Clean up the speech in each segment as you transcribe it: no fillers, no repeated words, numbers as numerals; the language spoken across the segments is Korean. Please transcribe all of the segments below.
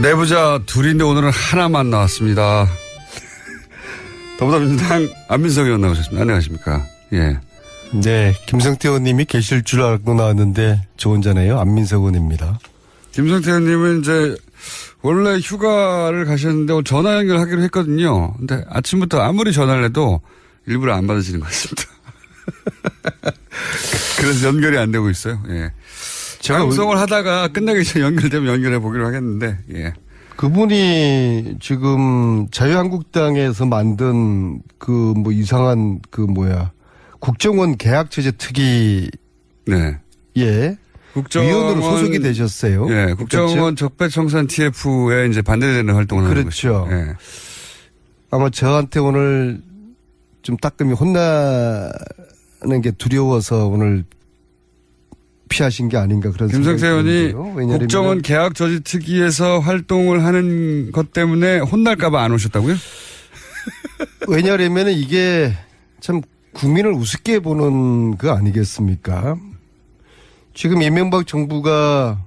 내부자 둘인데 오늘은 하나만 나왔습니다. 더불어민주당 안민석 의원 나오셨습니다. 안녕하십니까. 예. 네, 김성태 의원님이 계실 줄 알고 나왔는데 저 혼자네요. 안민석 의원입니다. 김성태 의원님은 이제 원래 휴가를 가셨는데 오늘 전화 연결하기로 했거든요. 근데 아침부터 아무리 전화를 해도 일부러 안 받으시는 것 같습니다. 그래서 연결이 안 되고 있어요. 예. 방송을 하다가 끝나기 전에 연결되면 연결해 보기로 하겠는데, 예. 그분이 지금 자유한국당에서 만든 이상한 국정원 계약체제 특위에 네. 위원으로 소속이 되셨어요. 예. 국정원 그렇죠? 적폐청산 TF에 이제 반대되는 활동을 하는 그렇죠. 것이죠. 예. 아마 저한테 오늘 좀 따끔히 혼나는 게 두려워서 오늘 피하신 게 아닌가 그런 생각이 김성태 의원이 국정원 계약 저지 특위에서 활동을 하는 것 때문에 혼날까 봐 안 오셨다고요? 왜냐하면 이게 참 국민을 우습게 보는 거 아니겠습니까? 지금 이명박 정부가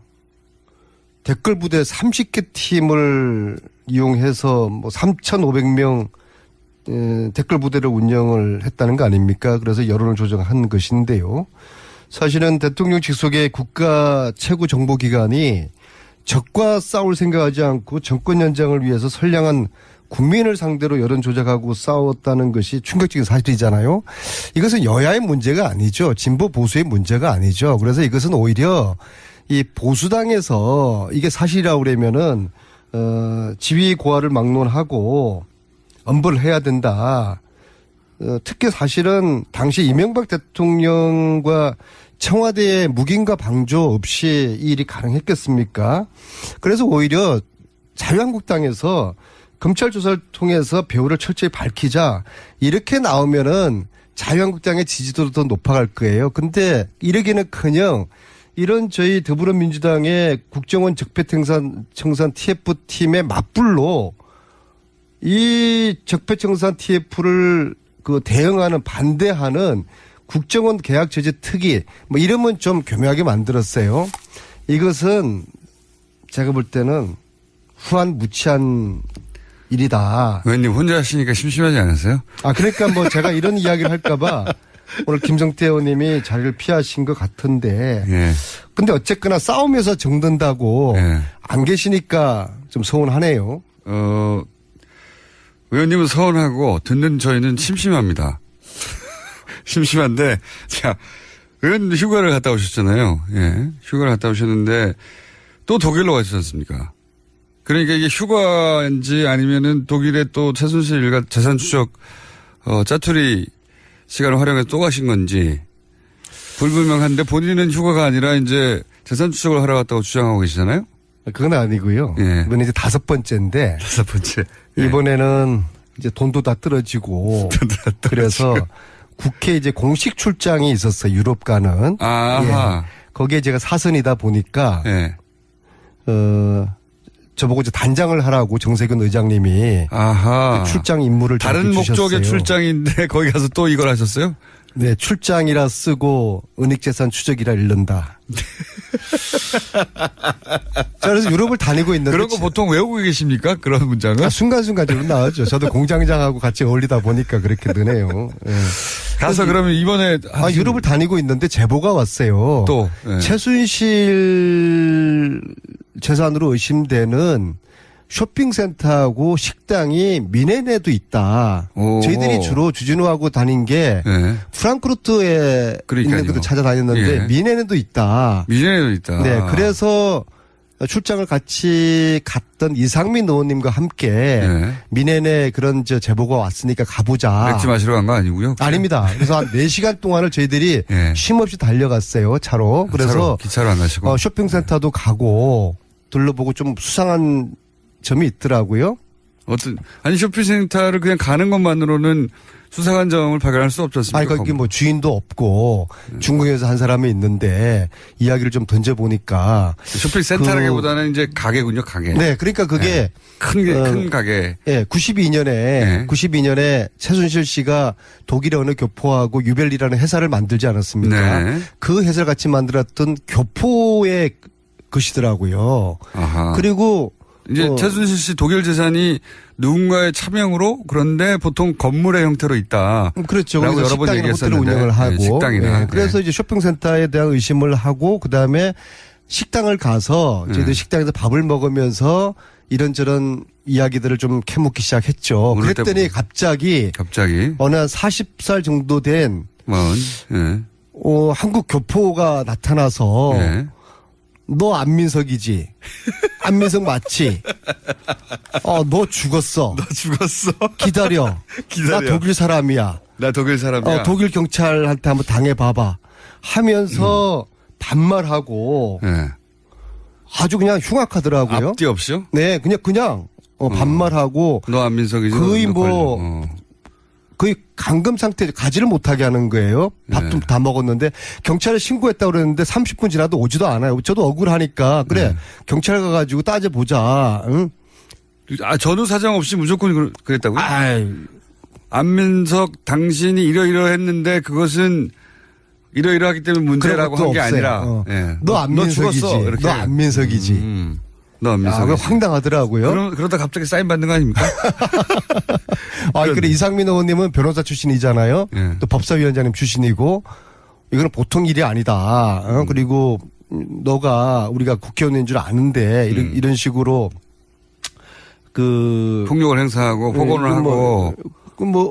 댓글 부대 30개 팀을 이용해서 3,500명 댓글 부대를 운영을 했다는 거 아닙니까? 그래서 여론을 조정한 것인데요. 사실은 대통령 직속의 국가 최고 정보기관이 적과 싸울 생각하지 않고 정권 연장을 위해서 선량한 국민을 상대로 여론 조작하고 싸웠다는 것이 충격적인 사실이잖아요. 이것은 여야의 문제가 아니죠. 진보 보수의 문제가 아니죠. 그래서 이것은 오히려 이 보수당에서 이게 사실이라고 그러면은 지위 고하를 막론하고 엄벌을 해야 된다. 특히 사실은 당시 이명박 대통령과 청와대의 묵인과 방조 없이 이 일이 가능했겠습니까? 그래서 오히려 자유한국당에서 검찰 조사를 통해서 배후를 철저히 밝히자 이렇게 나오면은 자유한국당의 지지도도 더 높아갈 거예요. 근데 이러기는커녕 이런 저희 더불어민주당의 국정원 적폐청산 TF팀의 맞불로 이 적폐청산 TF를 대응하는 반대하는 국정원 계약 제재 특위 이름은 좀 교묘하게 만들었어요. 이것은 제가 볼 때는 후한 무치한 일이다. 의원님 혼자 하시니까 심심하지 않으세요? 그러니까 제가 이런 이야기를 할까봐 오늘 김성태 의원님이 자리를 피하신 것 같은데. 예. 근데 어쨌거나 싸우면서 정든다고 예. 안 계시니까 좀 서운하네요. 의원님은 서운하고 듣는 저희는 심심합니다. 심심한데, 자, 의원 휴가를 갔다 오셨잖아요. 예. 휴가를 갔다 오셨는데, 또 독일로 가셨지 않습니까? 그러니까 이게 휴가인지 아니면은 독일에 또 최순실 일가 재산 추적, 짜투리 시간을 활용해서 또 가신 건지, 불분명한데 본인은 휴가가 아니라 이제 재산 추적을 하러 갔다고 주장하고 계시잖아요? 그건 아니고요. 예. 이번에 이제 5번째인데. 5번째. 예. 이번에는 이제 돈도 다 떨어지고. 그래서 국회 이제 공식 출장이 있었어요. 유럽 가는. 아하. 예. 거기에 제가 사선이다 보니까. 예. 저보고 이제 단장을 하라고 정세균 의장님이. 아하. 출장 임무를 다른 목적의 출장인데 거기 가서 또 이걸 하셨어요? 네, 출장이라 쓰고 은닉재산 추적이라 읽는다. 그래서 유럽을 다니고 있는데. 그런 거 보통 외우고 계십니까? 그런 문장은? 순간순간적으로 나왔죠. 저도 공장장하고 같이 어울리다 보니까 그렇게 되네요. 네. 가서 그러면 이번에. 유럽을 다니고 있는데 제보가 왔어요. 또. 네. 최순실 재산으로 의심되는 쇼핑센터하고 식당이 미네네도 있다. 오. 저희들이 주로 주진우하고 다닌 게 네. 프랑크푸르트에 있는 것도 찾아다녔는데 예. 미네네도 있다. 미네네도 있다. 네, 그래서 출장을 같이 갔던 이상민 의원님과 함께 네. 미네네 그런 제보가 왔으니까 가보자. 맥주 마시러 간 거 아니고요? 아닙니다. 그래서 한 4시간 동안을 저희들이 네. 쉼없이 달려갔어요. 차로. 그래서 기차로 안 가시고. 쇼핑센터도 가고 둘러보고 좀 수상한 점이 있더라고요. 아니 쇼핑센터를 그냥 가는 것만으로는 수상한 점을 발견할 수 없지 않습니까? 아니 거기 주인도 없고 중국에서 한 사람이 있는데 이야기를 좀 던져보니까 쇼핑센터라기보다는 이제 가게군요, 가게. 네, 그러니까 그게 큰 가게. 네, 92년에 최순실 씨가 독일의 어느 교포하고 유벨리라는 회사를 만들지 않았습니까? 네. 그 회사를 같이 만들었던 교포의 것이더라고요. 아하. 그리고 이제 최순실 씨 독일 재산이 누군가의 차명으로 그런데 보통 건물의 형태로 있다. 그렇죠. 라고 그래서 여러 번 식당이나 호텔을 얘기했었는데. 운영을 하고. 네, 식당이나. 네, 그래서 이제 쇼핑센터에 대한 의심을 하고 그다음에 식당을 가서 저희들 식당에서 밥을 먹으면서 이런저런 이야기들을 좀 캐묻기 시작했죠. 그랬더니 갑자기 어느 한 40살 정도 된 예. 한국 교포가 나타나서 예. 너 안민석이지? 안민석 맞지? 너 죽었어. 너 죽었어. 기다려. 나 독일 사람이야. 나 독일 사람이야. 독일 경찰한테 한번 당해봐봐. 하면서 반말하고 예. 아주 그냥 흉악하더라고요. 앞뒤 없이요? 네, 그냥 반말하고 너 안민석이지? 거의 거의 감금 상태 가지를 못하게 하는 거예요. 밥도 다 먹었는데 경찰에 신고했다고 그랬는데 30분 지나도 오지도 않아요. 저도 억울하니까 그래 경찰 가가지고 따져보자. 응? 전후 사정 없이 무조건 그랬다고요? 아이. 안민석 당신이 이러이러했는데 그것은 이러이러하기 때문에 문제라고 한 게 아니라 예. 너 안민석이지. 죽었어. 이렇게. 너 안민석이지. 너 안민석이지. 황당하더라고요. 그러다 갑자기 사인 받는 거 아닙니까? 그래 이상민 의원님은 변호사 출신이잖아요. 예. 또 법사위원장님 출신이고 이거는 보통 일이 아니다. 그리고 너가 우리가 국회의원인 줄 아는데 이런 식으로 폭력을 행사하고 폭언을 하고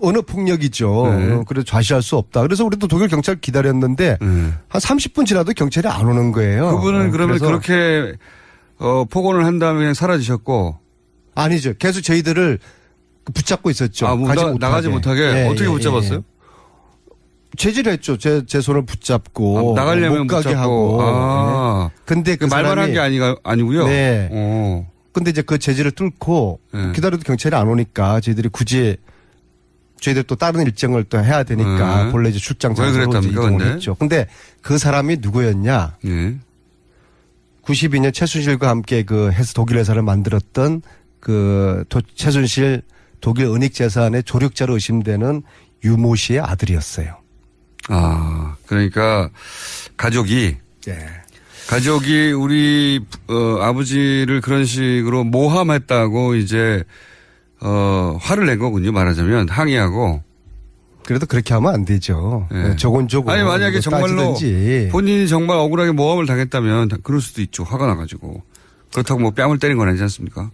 어느 폭력이죠. 네. 그래서 좌시할 수 없다. 그래서 우리도 독일 경찰 기다렸는데 한 30분 지나도 경찰이 안 오는 거예요. 그분은 그러면 그렇게 폭언을 한 다음에 그냥 사라지셨고 아니죠. 계속 저희들을 붙잡고 있었죠. 나가지 못하게 어떻게 붙잡았어요? 제지했죠. 제 손을 붙잡고 나가려면 못 가게 붙잡고. 하고. 근데 말만 한 게 아니고요. 네. 근데 이제 그 제지를 뚫고 기다려도 경찰이 안 오니까 저희들이 굳이 저희들 또 다른 일정을 또 해야 되니까 본래 이제 출장 장소로 이동을 했죠. 근데 그 사람이 누구였냐? 92년 최순실과 함께 독일 회사를 만들었던 최순실 독일 은닉재산의 조력자로 의심되는 유모 씨의 아들이었어요. 그러니까 가족이 우리 아버지를 그런 식으로 모함했다고 이제 화를 낸 거군요. 말하자면 항의하고. 그래도 그렇게 하면 안 되죠. 조곤조곤. 아니 만약에 정말로 따지든지. 본인이 정말 억울하게 모함을 당했다면 그럴 수도 있죠. 화가 나가지고. 그렇다고 뺨을 때린 건 아니지 않습니까?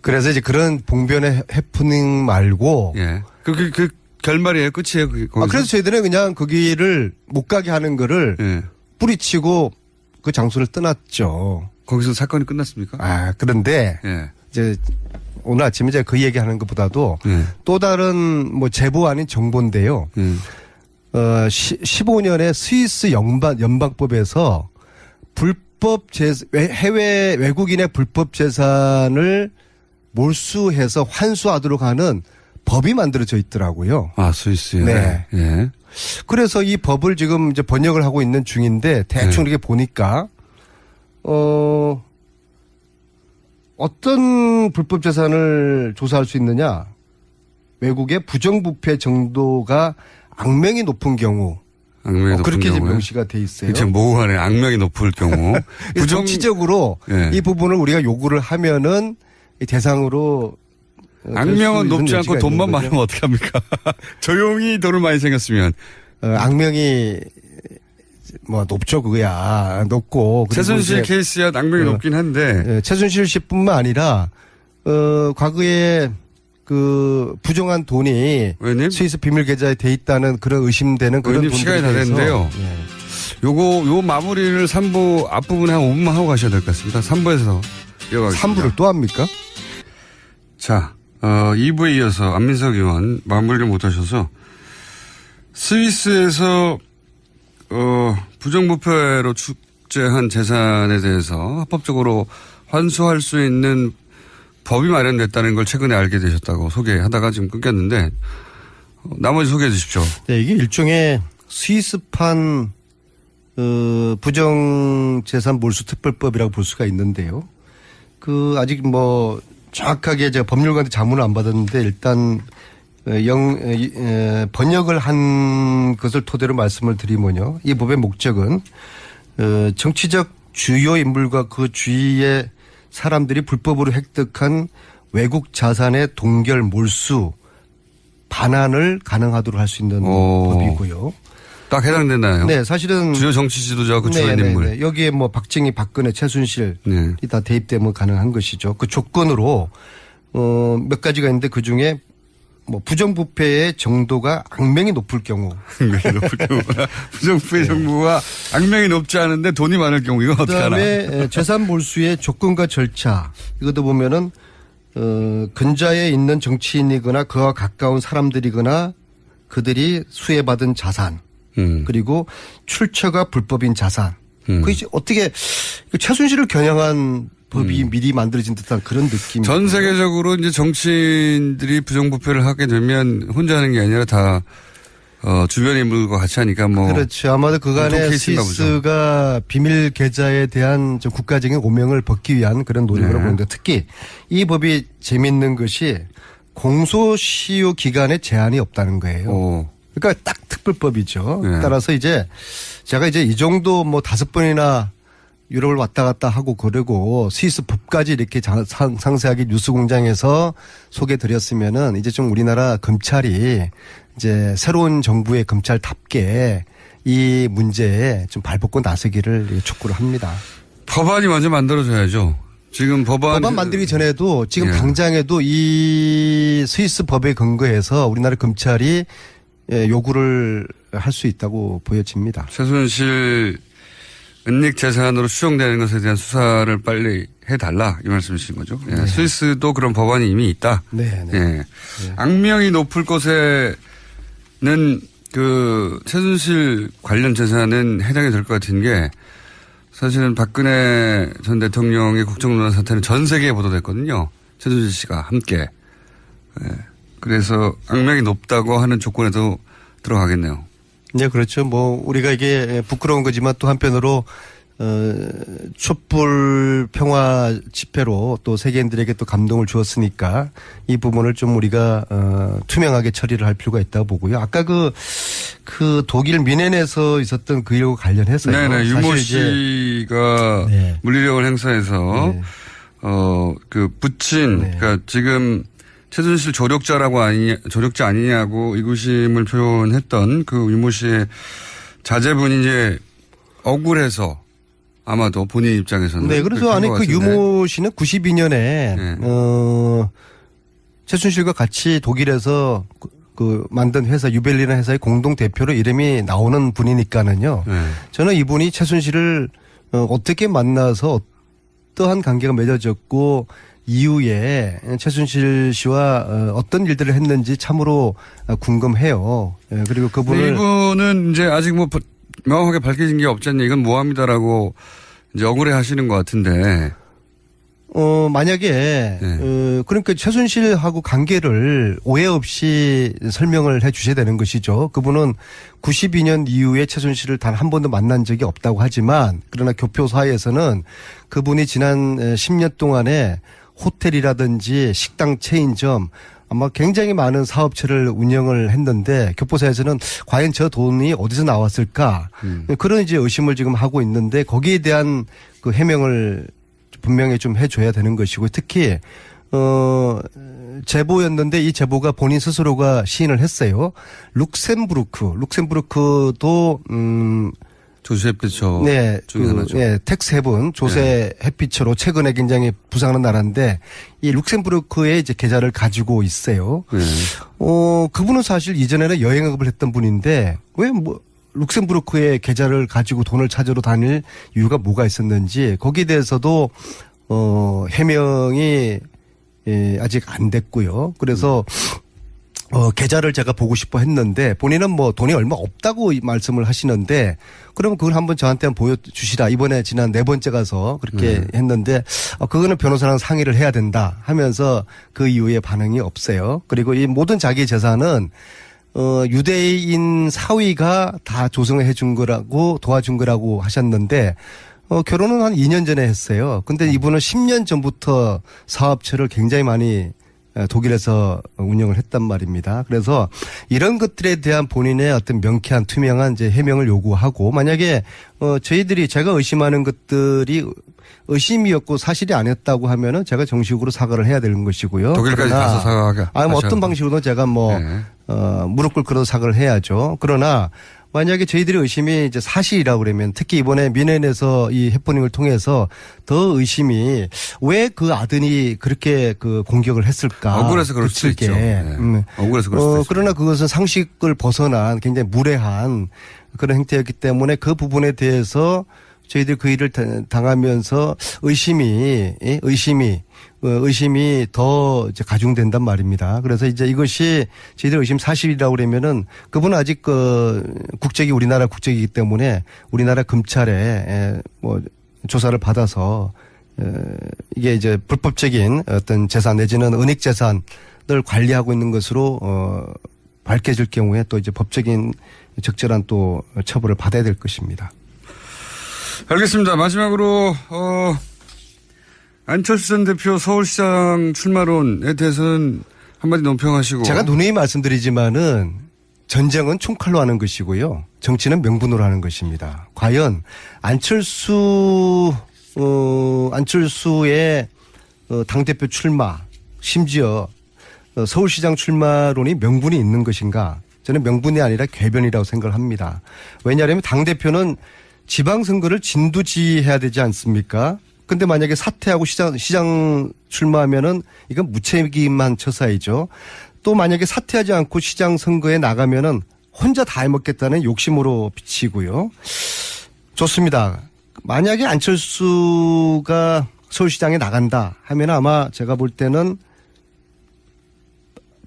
그래서 이제 그런 봉변의 해프닝 말고. 그 결말이에요. 끝이에요. 그래서 저희들은 그냥 거기를 못 가게 하는 거를 뿌리치고 그 장소를 떠났죠. 거기서 사건이 끝났습니까? 그런데 이제 오늘 아침에 제가 그 얘기하는 것보다도 또 다른 제보 아닌 정보인데요. 15년에 스위스 연방법에서 해외 외국인의 불법 재산을 몰수해서 환수하도록 하는 법이 만들어져 있더라고요. 스위스요? 네. 그래서 이 법을 지금 이제 번역을 하고 있는 중인데 대충 이렇게 보니까 어떤 불법 재산을 조사할 수 있느냐? 외국의 부정부패 정도가 악명이 높은 경우. 그렇게 지금 명시가 돼 있어요. 지금 모호하네. 악명이 높을 경우. 정치적으로 이 부분을 우리가 요구를 하면은 이 대상으로 악명은 높지 않고 돈만 많으면 어떡합니까? 조용히 돈을 많이 생겼으면. 악명이 높죠 그거야. 높고. 최순실 케이스야 악명이 높긴 한데. 최순실 씨뿐만 아니라 과거에 부정한 돈이 의원님? 스위스 비밀 계좌에 돼 있다는 그런 의심되는 그런 돈들이 시간이 다 됐는데요. 요 마무리를 3부 앞부분에 한 5분만 하고 가셔야 될 것 같습니다. 3부에서 이어가겠습니다. 3부를 또 합니까? 자, 2부에 이어서 안민석 의원 마무리를 못 하셔서 스위스에서 부정부패로 축제한 재산에 대해서 합법적으로 환수할 수 있는 법이 마련됐다는 걸 최근에 알게 되셨다고 소개하다가 지금 끊겼는데 나머지 소개해 주십시오. 네, 이게 일종의 스위스판 부정재산 몰수특별법이라고 볼 수가 있는데요. 아직 정확하게 제가 법률가한테 자문을 안 받았는데 일단 번역을 한 것을 토대로 말씀을 드리면요. 이 법의 목적은 정치적 주요 인물과 그 주위의 사람들이 불법으로 획득한 외국 자산의 동결 몰수 반환을 가능하도록 할 수 있는 법이고요. 딱 해당되나요? 네, 사실은 주요 정치 지도자 그 주요 인물. 여기에 뭐 박정희, 박근혜, 최순실이 다 대입되면 가능한 것이죠. 그 조건으로 몇 가지가 있는데 그 중에 뭐 부정부패의 정도가 악명이 높을 경우. 악명이 높을 경우. 부정부패 정부가 악명이 높지 않은데 돈이 많을 경우 이거 어떡하나. 그다음에 재산 몰수의 조건과 절차. 이것도 보면은 근자에 있는 정치인이거나 그와 가까운 사람들이거나 그들이 수혜받은 자산. 그리고 출처가 불법인 자산. 그 이제 어떻게 최순실을 겨냥한 법이 미리 만들어진 듯한 그런 느낌이. 전 세계적으로 이제 정치인들이 부정부패를 하게 되면 혼자 하는 게 아니라 다 주변 인물과 같이 하니까 뭐. 그렇죠. 아마도 그간에 스위스가 비밀 계좌에 대한 좀 국가적인 오명을 벗기 위한 그런 노력으로 보는데 특히 이 법이 재밌는 것이 공소시효 기간에 제한이 없다는 거예요. 그러니까 딱 특별법이죠. 따라서 이제 제가 이제 이 정도 뭐 5번이나 유럽을 왔다 갔다 하고 그러고 스위스 법까지 이렇게 상세하게 뉴스공장에서 소개 드렸으면은 이제 좀 우리나라 검찰이 이제 새로운 정부의 검찰답게 이 문제에 좀 발벗고 나서기를 촉구를 합니다. 법안이 먼저 만들어져야죠. 지금 법안 만들기 전에도 지금 당장에도 이 스위스 법에 근거해서 우리나라 검찰이 요구를 할 수 있다고 보여집니다. 최순실 은닉 재산으로 추정되는 것에 대한 수사를 빨리 해달라 이 말씀이신 거죠. 네. 스위스도 그런 법안이 이미 있다. 네. 악명이 높을 것에는 그 최순실 관련 재산은 해당이 될 것 같은 게 사실은 박근혜 전 대통령의 국정농단 사태는 전 세계에 보도됐거든요. 최순실 씨가 함께. 그래서 악명이 높다고 하는 조건에도 들어가겠네요. 네, 그렇죠. 뭐 우리가 이게 부끄러운 거지만 또 한편으로 촛불 평화 집회로 또 세계인들에게 또 감동을 주었으니까 이 부분을 좀 우리가 투명하게 처리를 할 필요가 있다고 보고요. 아까 그 독일 뮌헨에서 있었던 그 일과 관련해서요. 네네. 유모 씨가 물리력을 행사해서 그 부친 그러니까 지금 최순실 조력자 아니냐고 의구심을 표현했던 그 유모 씨의 자제분이 이제 억울해서 아마도 본인 입장에서는. 네, 그래서 아니 그 유모 씨는 92년에 최순실과 같이 독일에서 그 만든 회사 유벨리나 회사의 공동 대표로 이름이 나오는 분이니까는요. 저는 이분이 최순실을 어떻게 만나서 어떠한 관계가 맺어졌고 이후에 최순실 씨와 어떤 일들을 했는지 참으로 궁금해요. 그리고 그분을. 이분은 이제 아직 뭐 명확하게 밝혀진 게 없지 않냐. 이건 모함이다라고 이제 억울해 하시는 것 같은데. 만약에, 그러니까 최순실하고 관계를 오해 없이 설명을 해 주셔야 되는 것이죠. 그분은 92년 이후에 최순실을 단 한 번도 만난 적이 없다고 하지만 그러나 교표사에서는 그분이 지난 10년 동안에 호텔이라든지 식당 체인점 아마 굉장히 많은 사업체를 운영을 했는데 교포사에서는 과연 저 돈이 어디서 나왔을까 그런 이제 의심을 지금 하고 있는데 거기에 대한 그 해명을 분명히 좀 해줘야 되는 것이고 특히 제보였는데 이 제보가 본인 스스로가 시인을 했어요. 룩셈부르크도 조세 햇빛처. 네. 텍스 헤븐 조세 햇빛처로 최근에 굉장히 부상하는 나라인데 이 룩셈부르크에 이제 계좌를 가지고 있어요. 그분은 사실 이전에는 여행업을 했던 분인데 왜 뭐 룩셈부르크에 계좌를 가지고 돈을 찾으러 다닐 이유가 뭐가 있었는지 거기에 대해서도 해명이 아직 안 됐고요. 그래서 계좌를 제가 보고 싶어 했는데 본인은 뭐 돈이 얼마 없다고 말씀을 하시는데 그러면 그걸 한번 저한테 한번 보여주시라. 이번에 지난 4번째 가서 그렇게 했는데 그거는 변호사랑 상의를 해야 된다 하면서 그 이후에 반응이 없어요. 그리고 이 모든 자기 재산은 유대인 사위가 다 조성을 해준 거라고 도와준 거라고 하셨는데 결혼은 한 2년 전에 했어요. 근데 이분은 10년 전부터 사업체를 굉장히 많이 독일에서 운영을 했단 말입니다. 그래서 이런 것들에 대한 본인의 어떤 명쾌한 투명한 이제 해명을 요구하고 만약에 저희들이 제가 의심하는 것들이 의심이었고 사실이 아니었다고 하면은 제가 정식으로 사과를 해야 되는 것이고요. 독일까지 가서 사과하게. 뭐 어떤 방식으로든 제가 무릎 꿇고라도 사과를 해야죠. 그러나 만약에 저희들의 의심이 이제 사실이라고 그러면 특히 이번에 민헨에서 이 해프닝을 통해서 더 의심이 왜 그 아들이 그렇게 그 공격을 했을까. 억울해서 그럴 수도 있죠. 억울해서 그럴 수도 있죠. 그러나 그것은 상식을 벗어난 굉장히 무례한 그런 행태였기 때문에 그 부분에 대해서 저희들 그 일을 당하면서 의심이 더 이제 가중된단 말입니다. 그래서 이제 이것이 저희들 의심 사실이라고 그러면은 그분은 아직 국적이 우리나라 국적이기 때문에 우리나라 검찰에 조사를 받아서 이게 이제 불법적인 어떤 재산 내지는 은닉 재산을 관리하고 있는 것으로 밝혀질 경우에 또 이제 법적인 적절한 또 처벌을 받아야 될 것입니다. 알겠습니다. 마지막으로 안철수 전 대표 서울시장 출마론에 대해서는 한마디 논평하시고. 제가 누누이 말씀드리지만은 전쟁은 총칼로 하는 것이고요. 정치는 명분으로 하는 것입니다. 과연 안철수의 당대표 출마 심지어 서울시장 출마론이 명분이 있는 것인가. 저는 명분이 아니라 궤변이라고 생각을 합니다. 왜냐하면 당대표는 지방선거를 진두지휘해야 되지 않습니까? 근데 만약에 사퇴하고 시장 출마하면은 이건 무책임한 처사이죠. 또 만약에 사퇴하지 않고 시장 선거에 나가면은 혼자 다 해먹겠다는 욕심으로 비치고요. 좋습니다. 만약에 안철수가 서울시장에 나간다 하면 아마 제가 볼 때는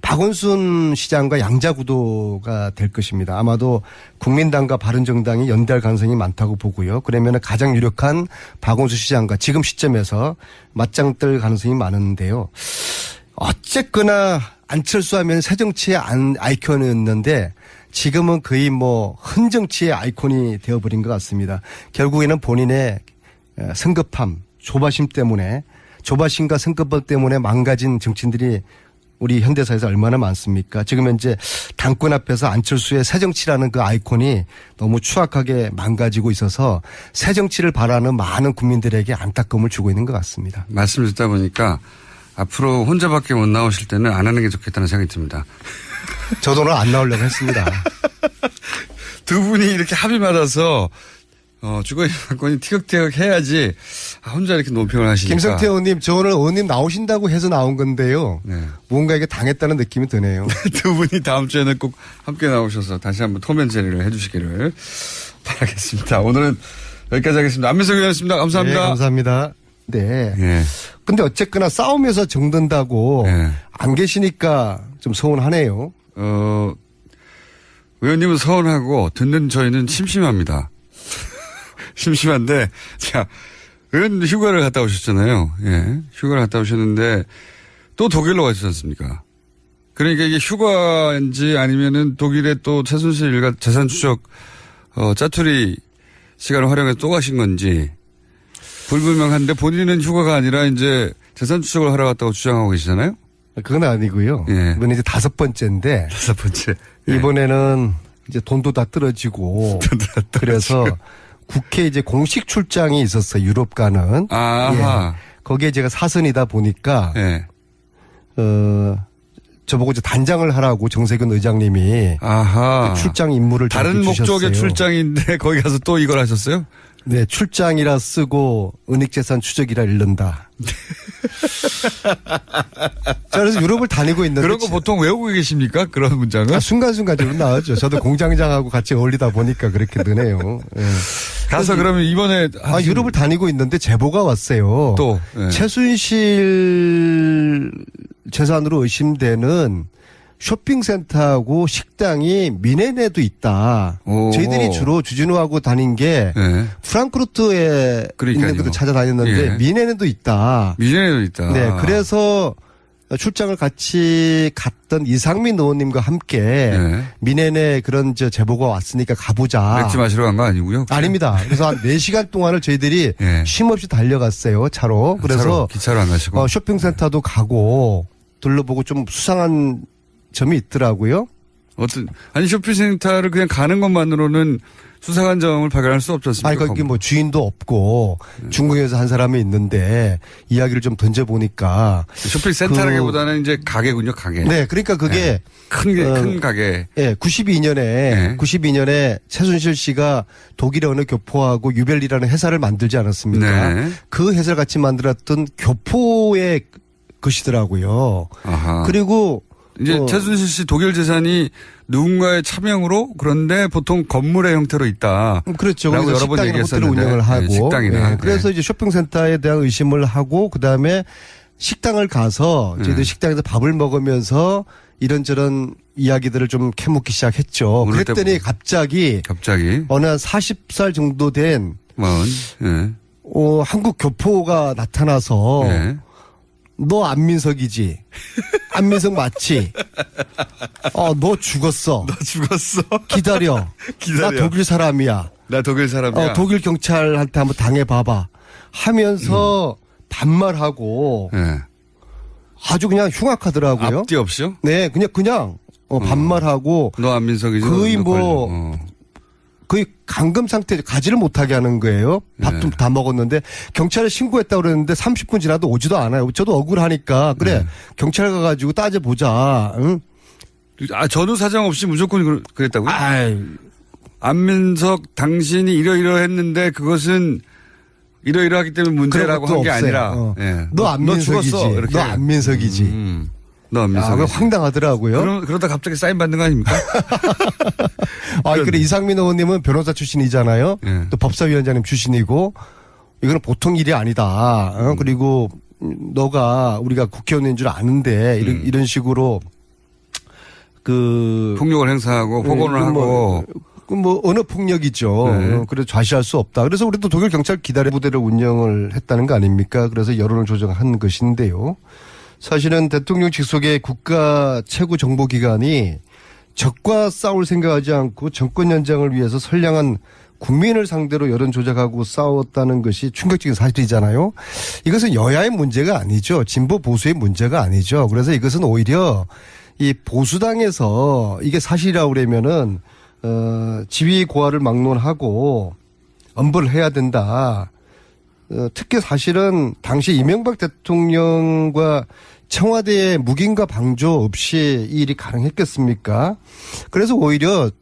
박원순 시장과 양자구도가 될 것입니다. 아마도 국민당과 바른정당이 연대할 가능성이 많다고 보고요. 그러면 가장 유력한 박원순 시장과 지금 시점에서 맞짱 뜰 가능성이 많은데요. 어쨌거나 안철수 하면 새정치의 아이콘이었는데 지금은 거의 흔정치의 아이콘이 되어버린 것 같습니다. 결국에는 본인의 성급함, 조바심과 성급함 때문에 망가진 정치인들이 우리 현대사에서 얼마나 많습니까? 지금 현재 당권 앞에서 안철수의 새정치라는 그 아이콘이 너무 추악하게 망가지고 있어서 새정치를 바라는 많은 국민들에게 안타까움을 주고 있는 것 같습니다. 말씀을 듣다 보니까 앞으로 혼자밖에 못 나오실 때는 안 하는 게 좋겠다는 생각이 듭니다. 저도 오늘 안 나오려고 했습니다. 두 분이 이렇게 합의 맞아서 주거인 사건이 티격태격 해야지 혼자 이렇게 논평을 하시니까. 김성태 의원님, 저 오늘 의원님 나오신다고 해서 나온 건데요. 네. 뭔가 이게 당했다는 느낌이 드네요. 두 분이 다음 주에는 꼭 함께 나오셔서 다시 한번 토면 제리를 해 주시기를 바라겠습니다. 오늘은 여기까지 하겠습니다. 안민석 의원이었습니다. 감사합니다. 네, 감사합니다. 네. 네. 근데 어쨌거나 싸움에서 정든다고 네. 안 계시니까 좀 서운하네요. 의원님은 서운하고 듣는 저희는 심심합니다. 심심한데, 자, 의원 휴가를 갔다 오셨잖아요. 예. 휴가를 갔다 오셨는데, 또 독일로 가시지 않습니까? 그러니까 이게 휴가인지 아니면은 독일에 또 최순실 일가 재산 추적, 짜투리 시간을 활용해서 또 가신 건지, 불분명한데 본인은 휴가가 아니라 이제 재산 추적을 하러 갔다고 주장하고 계시잖아요? 그건 아니고요. 예. 이번에 이제 5번째인데. 5번째. 이번에는 이제 돈도 다 떨어지고. 그래서 국회 이제 공식 출장이 있었어요. 유럽 가는. 아하. 예. 거기에 제가 사선이다 보니까. 예. 저보고 이제 단장을 하라고 정세균 의장님이. 아하. 그 출장 임무를 다른 목적의 출장인데 거기 가서 또 이걸 하셨어요? 네, 출장이라 쓰고 은닉재산 추적이라 읽는다. 그래서 유럽을 다니고 있는데. 그런 거 보통 외우고 계십니까? 그런 문장은? 순간순간적으로 나왔죠. 저도 공장장하고 같이 어울리다 보니까 그렇게 되네요. 네. 가서 그러면 이번에. 유럽을 다니고 있는데 제보가 왔어요. 또. 네. 최순실 재산으로 의심되는 쇼핑센터하고 식당이 미네네도 있다. 오. 저희들이 주로 주진우하고 다닌 게 네. 프랑크푸르트에 있는 것도 찾아다녔는데 예. 미네네도 있다. 미네네도 있다. 네, 그래서 출장을 같이 갔던 이상민 의원님과 함께 네. 미네네 그런 제보가 왔으니까 가보자. 맥주 마시러 간 거 아니고요? 아닙니다. 그래서 한 4시간 동안을 저희들이 네. 쉼없이 달려갔어요. 차로. 그래서 기차로 안 가시고 쇼핑센터도 가고 둘러보고 좀 수상한 점이 있더라고요. 아니, 쇼핑센터를 그냥 가는 것만으로는 수상한 점을 발견할 수 없지 않습니까? 아니, 거기 뭐 주인도 없고 중국에서 한 사람이 있는데 이야기를 좀 던져보니까. 쇼핑센터라기보다는 이제 가게군요, 가게. 네, 그러니까 그게. 큰 가게. 예, 92년에 최순실 씨가 독일의 어느 교포하고 유벨리라는 회사를 만들지 않았습니까? 네. 그 회사를 같이 만들었던 교포의 것이더라고요. 아하. 그리고 이제 최순실 씨 독일 재산이 누군가의 차명으로 그런데 보통 건물의 형태로 있다. 그렇죠. 라고 여러 번 식당이나 호텔을 얘기했었는데. 운영을 하고. 네, 식당이나. 네. 그래서 이제 쇼핑센터에 대한 의심을 하고 그다음에 식당을 가서 저희들 식당에서 밥을 먹으면서 이런저런 이야기들을 좀 캐묻기 시작했죠. 그랬더니 갑자기 어느 한 40살 정도 된 예. 한국 교포가 나타나서 예. 너 안민석이지? 안민석 맞지? 너 죽었어. 너 죽었어? 기다려. 나 독일 사람이야. 나 독일 사람이야. 독일 경찰한테 한번 당해봐봐. 하면서 반말하고 예. 아주 그냥 흉악하더라고요. 앞뒤 없이요? 네, 그냥 반말하고. 너 안민석이지? 거의 거의 감금 상태 가지를 못하게 하는 거예요. 밥도 다 먹었는데 경찰에 신고했다고 그랬는데 30분 지나도 오지도 않아요. 저도 억울하니까 그래 경찰 가가지고 따져보자. 응? 전후 사정 없이 무조건 그랬다고요? 아이. 안민석 당신이 이러이러했는데 그것은 이러이러하기 때문에 문제라고 한 게 아니라 예. 너 안민석이지. 너 안민석이지. 너 안민석이지. 황당하더라고요. 그러다 갑자기 사인 받는 거 아닙니까? 그래 이상민 의원님은 변호사 출신이잖아요. 예. 또 법사위원장님 출신이고 이거는 보통 일이 아니다. 그리고 너가 우리가 국회의원인 줄 아는데 이런 식으로 폭력을 행사하고 폭언을 하고 언어 폭력이죠. 그래서 좌시할 수 없다. 그래서 우리도 독일 경찰 기다려 부대를 운영을 했다는 거 아닙니까? 그래서 여론을 조정한 것인데요. 사실은 대통령 직속의 국가 최고 정보기관이 적과 싸울 생각하지 않고 정권 연장을 위해서 선량한 국민을 상대로 여론 조작하고 싸웠다는 것이 충격적인 사실이잖아요. 이것은 여야의 문제가 아니죠. 진보 보수의 문제가 아니죠. 그래서 이것은 오히려 이 보수당에서 이게 사실이라고 그러면은 지위 고하를 막론하고 엄벌을 해야 된다. 특히 사실은 당시 이명박 대통령과 청와대의 묵인과 방조 없이 이 일이 가능했겠습니까? 그래서 오히려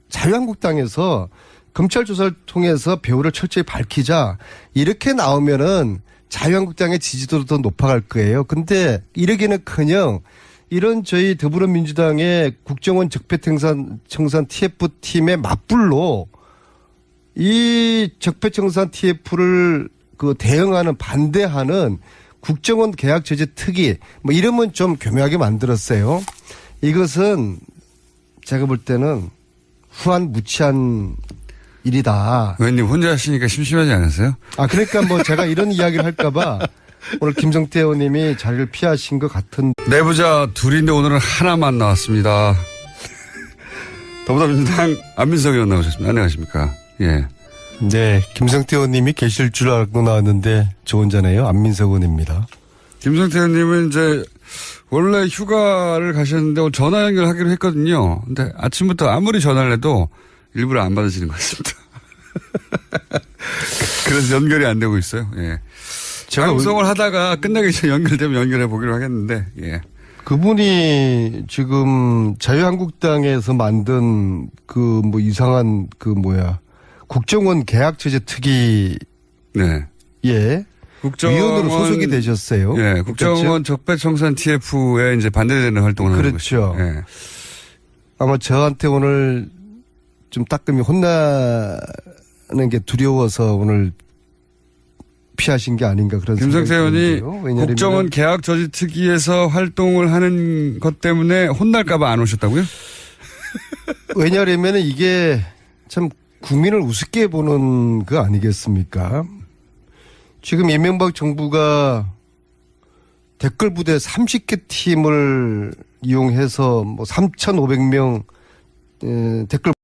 자유한국당에서 검찰 조사를 통해서 배후를 철저히 밝히자 이렇게 나오면은 자유한국당의 지지도도 더 높아갈 거예요. 근데 이러기는커녕 이런 저희 더불어민주당의 국정원 적폐청산 TF팀의 맞불로 이 적폐청산 TF를 대응하는 반대하는 국정원 계약 제재 특위 이름은 좀 교묘하게 만들었어요. 이것은 제가 볼 때는 후한 무치한 일이다. 의원님 혼자 하시니까 심심하지 않으세요? 그러니까 제가 이런 이야기를 할까봐 오늘 김성태 의원님이 자리를 피하신 것 같은. 내부자 둘인데 오늘은 하나만 나왔습니다. 더불어민주당 안민석 의원 나오셨습니다. 안녕하십니까? 예. 네, 김성태 의원님이 계실 줄 알고 나왔는데 저 혼자네요. 안민석 의원입니다. 김성태 의원님은 이제 원래 휴가를 가셨는데 오늘 전화 연결하기로 했거든요. 근데 아침부터 아무리 전화를 해도 일부러 안 받으시는 것 같습니다. 그래서 연결이 안 되고 있어요. 예. 제가 방송을 하다가 끝나기 전에 연결되면 연결해 보기로 하겠는데, 예. 그분이 지금 자유한국당에서 만든 이상한 국정원 계약체제 특위. 네. 예. 위원으로 소속이 되셨어요. 예. 국정원 적폐청산 TF에 이제 반대되는 활동을 하는 그렇죠. 것이죠. 예. 아마 저한테 오늘 좀 따끔히 혼나는 게 두려워서 오늘 피하신 게 아닌가 그런 생각이 김성태 의원이 국정원 계약 저지 특위에서 활동을 하는 것 때문에 혼날까봐 안 오셨다고요? 왜냐하면 이게 참 국민을 우습게 보는 거 아니겠습니까? 지금 이명박 정부가 댓글 부대 30개 팀을 이용해서 3,500명 댓글